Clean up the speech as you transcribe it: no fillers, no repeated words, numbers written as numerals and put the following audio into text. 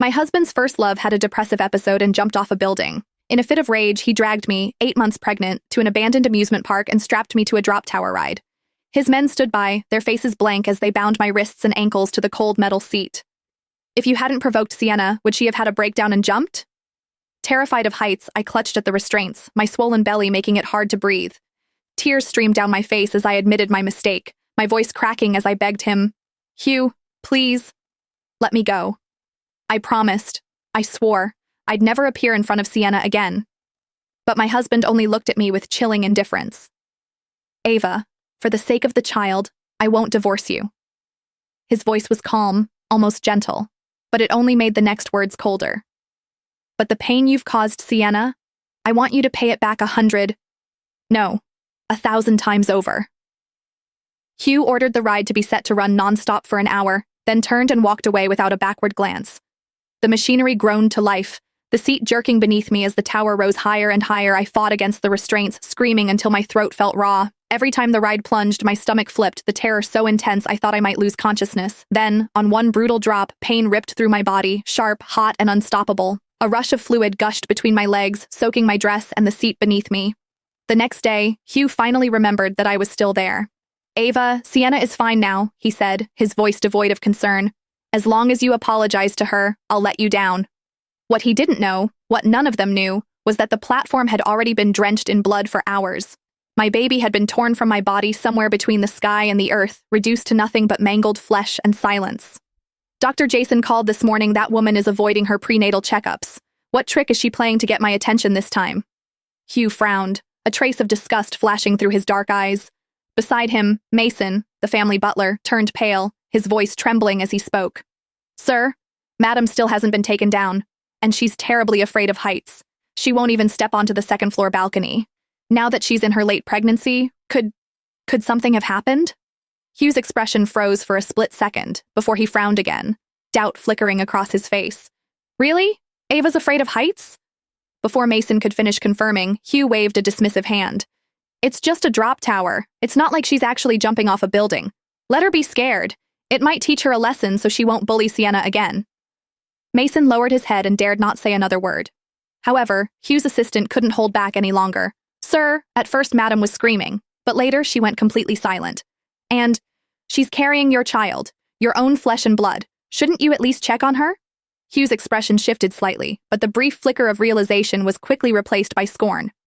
My husband's first love had a depressive episode and jumped off a building. In a fit of rage, he dragged me, 8 months pregnant, to an abandoned amusement park and strapped me to a drop tower ride. His men stood by, their faces blank as they bound my wrists and ankles to the cold metal seat. If you hadn't provoked Sienna, would she have had a breakdown and jumped? Terrified of heights, I clutched at the restraints, my swollen belly making it hard to breathe. Tears streamed down my face as I admitted my mistake, my voice cracking as I begged him, "Hugh, please, let me go." I promised, I swore, I'd never appear in front of Sienna again. But my husband only looked at me with chilling indifference. "Ava, for the sake of the child, I won't divorce you." His voice was calm, almost gentle, but it only made the next words colder. "But the pain you've caused Sienna, I want you to pay it back 100, no, 1,000 times over." Hugh ordered the ride to be set to run nonstop for an hour, then turned and walked away without a backward glance. The machinery groaned to life, the seat jerking beneath me as the tower rose higher and higher. I fought against the restraints, screaming until my throat felt raw. Every time the ride plunged, my stomach flipped, the terror so intense I thought I might lose consciousness. Then, on one brutal drop, pain ripped through my body, sharp, hot, and unstoppable. A rush of fluid gushed between my legs, soaking my dress and the seat beneath me. The next day, Hugh finally remembered that I was still there. "Ava, Sienna is fine now," he said, his voice devoid of concern. "As long as you apologize to her, I'll let you down." What he didn't know, what none of them knew, was that the platform had already been drenched in blood for hours. My baby had been torn from my body somewhere between the sky and the earth, reduced to nothing but mangled flesh and silence. Dr. Jason called this morning. That woman is avoiding her prenatal checkups. What trick is she playing to get my attention this time? Hugh frowned, a trace of disgust flashing through his dark eyes. Beside him, Mason, the family butler, turned pale, his voice trembling as he spoke. "Sir, Madam still hasn't been taken down, and she's terribly afraid of heights. She won't even step onto the second-floor balcony. Now that she's in her late pregnancy, could something have happened?" Hugh's expression froze for a split second, before he frowned again, doubt flickering across his face. "Really? Ava's afraid of heights?" Before Mason could finish confirming, Hugh waved a dismissive hand. "It's just a drop tower. It's not like she's actually jumping off a building. Let her be scared. It might teach her a lesson so she won't bully Sienna again." Mason lowered his head and dared not say another word. However, Hugh's assistant couldn't hold back any longer. "Sir, at first Madam was screaming, but later she went completely silent. And she's carrying your child, your own flesh and blood. Shouldn't you at least check on her?" Hugh's expression shifted slightly, but the brief flicker of realization was quickly replaced by scorn.